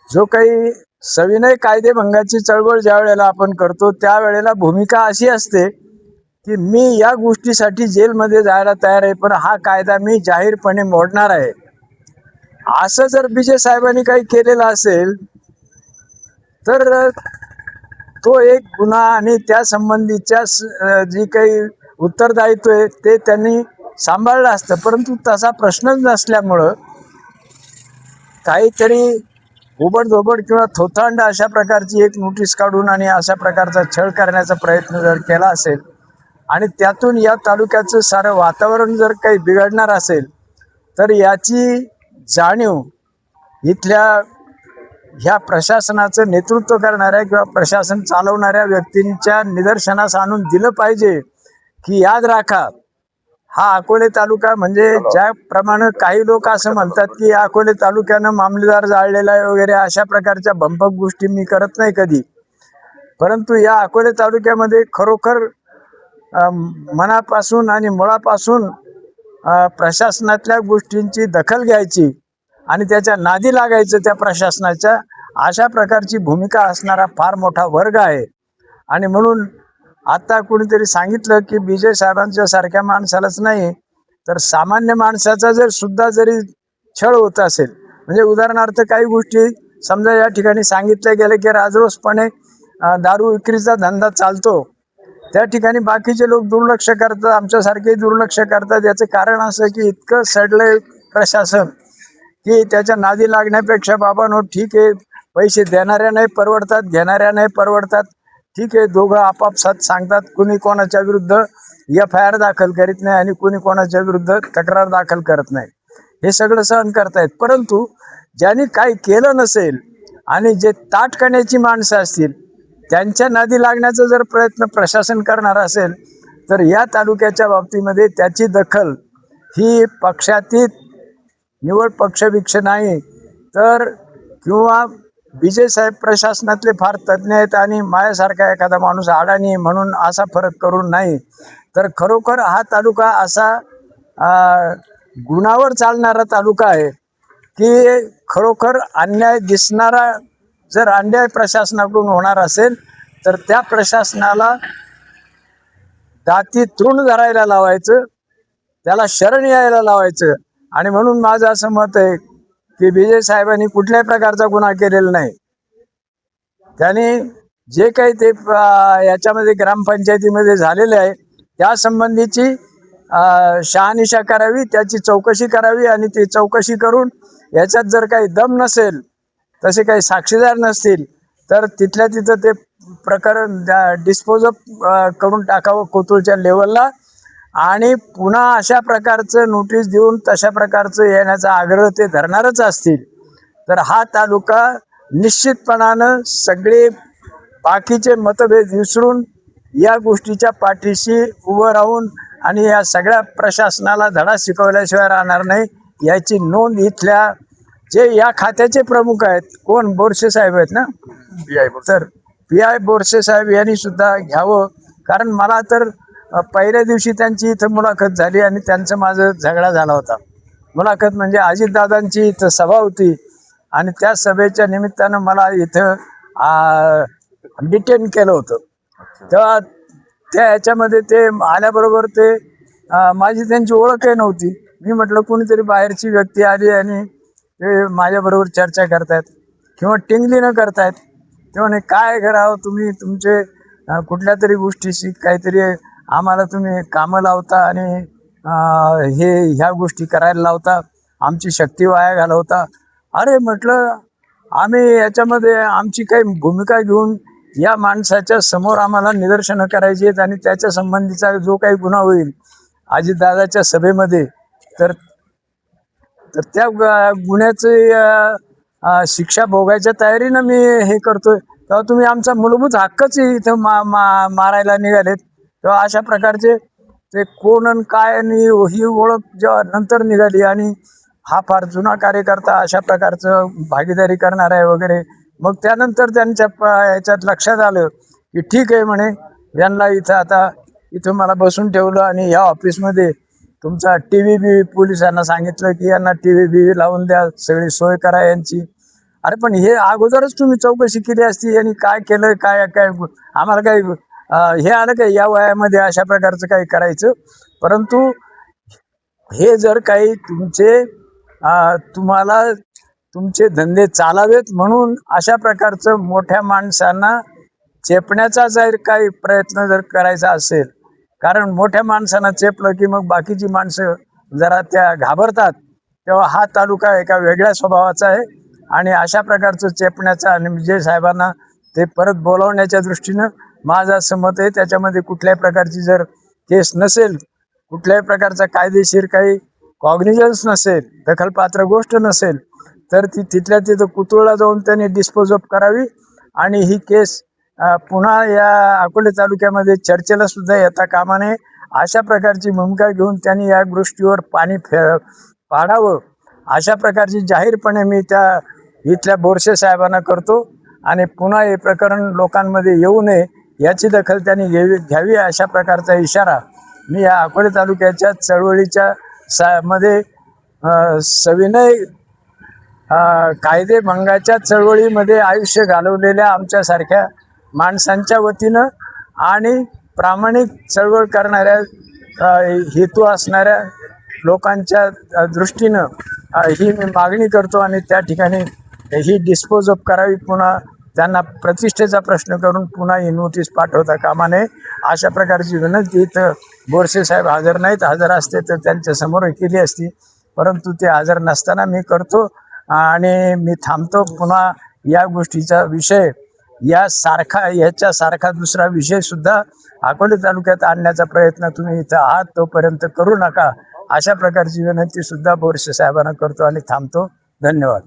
जो काही सविनय कायदेभंगाची चळवळ ज्या वेळेला आपण करतो त्यावेळेला भूमिका अशी असते की मी या गोष्टीसाठी जेलमध्ये जायला तयार आहे, पण हा कायदा मी जाहीरपणे मोडणार आहे. असं जर विजय साहेबांनी काही केलेलं असेल तर तो एक गुन्हा आणि त्या संबंधीच्या जी काही उत्तरदायित्व आहे ते त्यांनी सांभाळलं असतं, परंतु तसा प्रश्नच नसल्यामुळं काहीतरी उबडधोबड किंवा थोथांड अशा प्रकारची एक नोटीस काढून आणि अशा प्रकारचा छळ करण्याचा प्रयत्न जर केला असेल आणि त्यातून या तालुक्याचं सारं वातावरण जर काही बिघडणार असेल तर याची जाणीव इथल्या ह्या प्रशासनाचं नेतृत्व करणाऱ्या किंवा प्रशासन चालवणाऱ्या व्यक्तींच्या निदर्शनास आणून दिलं पाहिजे की याद राखा, हा अकोले तालुका म्हणजे ज्याप्रमाणे काही लोक असं म्हणतात की अकोले तालुक्यानं मामलेदार जाळलेला आहे वगैरे अशा प्रकारच्या भंपक गोष्टी मी करत नाही कधी, परंतु या अकोले तालुक्यामध्ये खरोखर मनापासून आणि मुळापासून प्रशासनातल्या गोष्टींची दखल घ्यायची आणि त्याच्या नादी लागायचं त्या प्रशासनाच्या, अशा प्रकारची भूमिका असणारा फार मोठा वर्ग आहे. आणि म्हणून आता कोणीतरी सांगितलं की विजय साहेबांच्या सारख्या माणसालाच नाही तर सामान्य माणसाचा जरी छळ होत असेल, म्हणजे उदाहरणार्थ काही गोष्टी समजा या ठिकाणी सांगितल्या गेल्या की राजरोसपणे दारू विक्रीचा धंदा चालतो, त्या ठिकाणी बाकीचे लोक दुर्लक्ष करतात, आमच्यासारखे दुर्लक्ष करतात. याचं कारण असं की इतकं सडलंय प्रशासन की त्याच्या नादी लागण्यापेक्षा बाबांनो ठीक आहे, पैसे देणाऱ्या नाही परवडतात, घेणाऱ्या नाही परवडतात, ठीक आहे, दोघं आपापसात सांगतात, कुणी कोणाच्या विरुद्ध FIR दाखल करीत नाही आणि कुणी कोणाच्या विरुद्ध तक्रार दाखल करत नाही, हे सगळं सहन करतायत. परंतु ज्यांनी काही केलं नसेल आणि जे ताटकण्याची माणसं असतील त्यांच्या नादी लागण्याचा जर प्रयत्न प्रशासन करणार असेल तर या तालुक्याच्या बाबतीमध्ये त्याची दखल ही पक्षातीत निवड पक्षभिक्ष नाही तर किंवा विजय साहेब प्रशासनातले फार तज्ज्ञ आहेत आणि माझ्यासारखा एखादा माणूस अडाणी म्हणून असा फरक करून नाही तर खरोखर हा तालुका असा गुणावर चालणारा तालुका आहे की खरोखर अन्याय दिसणारा जर अन्याय प्रशासनाकडून होणार असेल तर त्या प्रशासनाला दाती तृण धरायला लावायचं, त्याला शरण यायला लावायचं. आणि म्हणून माझं असं मत आहे की विजय साहेबांनी कुठल्याही प्रकारचा गुन्हा केलेला नाही. त्यांनी जे काही ते याच्यामध्ये ग्रामपंचायतीमध्ये झालेले आहे त्या संबंधीची शहानिशा करावी, त्याची चौकशी करावी आणि ती चौकशी करून याच्यात जर काही दम नसेल, तसे काही साक्षीदार नसतील तर तिथल्या तिथं ते प्रकरण डिस्पोज करून टाकावं कोथरूडच्या लेवलला आणि पुन्हा अशा प्रकारचं नोटीस देऊन तशा प्रकारचं येण्याचा आग्रह ते धरणारच असतील तर हा तालुका निश्चितपणानं सगळे बाकीचे मतभेद विसरून या गोष्टीच्या पाठीशी उभं राहून आणि या सगळ्या प्रशासनाला धडा शिकवल्याशिवाय राहणार नाही याची नोंद इथल्या जे या खात्याचे प्रमुख आहेत, कोण बोरसे साहेब आहेत ना, तर PI बोरसे साहेब यांनी सुद्धा घ्यावं. कारण मला तर पहिल्या दिवशी त्यांची इथं मुलाखत झाली आणि त्यांचं माझं झगडा झाला होता. मुलाखत म्हणजे अजितदादांची इथं सभा होती आणि त्या सभेच्या निमित्तानं मला इथं डिटेन केलं होतं. तेव्हा त्या ह्याच्यामध्ये ते आल्याबरोबर ते माझी त्यांची ओळखही नव्हती. मी म्हटलं कोणीतरी बाहेरची व्यक्ती आली आणि ते माझ्याबरोबर चर्चा करतायत किंवा टिंगली न करतायत. ते म्हणे काय करावं तुम्ही, तुमचे कुठल्या तरी गोष्टीशी काहीतरी आम्हाला तुम्ही कामं लावता आणि ह्या गोष्टी करायला लावता, आमची शक्ती वाया घालवता. अरे म्हटलं आम्ही याच्यामध्ये आमची काही भूमिका घेऊन या माणसाच्या समोर आम्हाला निदर्शनं करायची आहेत आणि त्याच्या संबंधीचा जो काही गुन्हा होईल अजितदादाच्या सभेमध्ये तर त्या गुन्ह्याची शिक्षा भोगायच्या तयारीनं मी हे करतोय. तेव्हा तुम्ही आमचा मूलभूत हक्कच इथं मारायला निघालेत. तेव्हा अशा प्रकारचे ते कोण आणि काय आणि ही ओळख जेव्हा नंतर निघाली आणि हा फार जुना कार्यकर्ता अशा प्रकारचं भागीदारी करणार आहे वगैरे, मग त्यानंतर त्यांच्या याच्यात लक्षात आलं की ठीक आहे म्हणे यांना इथं मला बसून ठेवलं आणि या ऑफिसमध्ये तुमचा TV पोलिसांना सांगितलं की यांना TV लावून द्या, सगळी सोय करा यांची. अरे पण हे अगोदरच तुम्ही चौकशी केली असती यांनी काय केलं, काय काय आम्हाला काही हे आलं काय या वयामध्ये अशा प्रकारचं काही करायचं. परंतु हे जर काही तुम्हाला तुमचे धंदे चालावेत म्हणून अशा प्रकारचं मोठ्या माणसांना चेपण्याचा जर काही प्रयत्न जर करायचा असेल कारण मोठ्या माणसांना चेपलं की मग बाकीची माणसं जरा त्या घाबरतात. तेव्हा हा तालुका एका वेगळ्या स्वभावाचा आहे आणि अशा प्रकारचं चेपण्याचा आणि विजय साहेबांना ते परत बोलावण्याच्या दृष्टीनं माझं असं मत आहे, त्याच्यामध्ये कुठल्याही प्रकारची जर केस नसेल, कुठल्याही प्रकारचा कायदेशीर काही कॉग्निजन्स नसेल, दखलपात्र गोष्ट नसेल, तर ती तिथल्या तिथं कुतुळला जाऊन त्यांनी डिस्पोज ऑफ करावी आणि ही केस पुन्हा या अकोले तालुक्यामध्ये चर्चेला सुद्धा येता कामा नये. अशा प्रकारची भूमिका घेऊन त्यांनी या गोष्टीवर पाणी पाडावं, अशा प्रकारची जाहीरपणे मी त्या इथल्या बोरसे साहेबांना करतो आणि पुन्हा हे प्रकरण लोकांमध्ये येऊ नये याची दखल त्यांनी घ्यावी अशा प्रकारचा इशारा मी या अकोले तालुक्याच्या चळवळीच्या मध्ये सविनय कायदेभंगाच्या चळवळीमध्ये आयुष्य घालवलेल्या आमच्यासारख्या माणसांच्या वतीनं आणि प्रामाणिक चळवळ करणाऱ्या हेतू असणाऱ्या लोकांच्या दृष्टीनं ही मी मागणी करतो आणि त्या ठिकाणी ही डिस्पोज ऑफ करावी. पुन्हा त्यांना प्रतिष्ठेचा प्रश्न करून पुन्हा ही नोटीस पाठवता कामा नये अशा प्रकारची विनंती इथं बोरसे साहेब हजर नाहीत. हजर असते तर त्यांच्या समोर केली असती, परंतु ते हजर नसताना मी करतो आणि मी थांबतो. पुन्हा या गोष्टीचा विषय याच्यासारखा दुसरा विषय सुद्धा अकोले तालुक्यात आणण्याचा प्रयत्न तुम्ही इथं आहात तोपर्यंत करू नका अशा प्रकारची विनंती सुद्धा बोरसे साहेबांना करतो आणि थांबतो. धन्यवाद.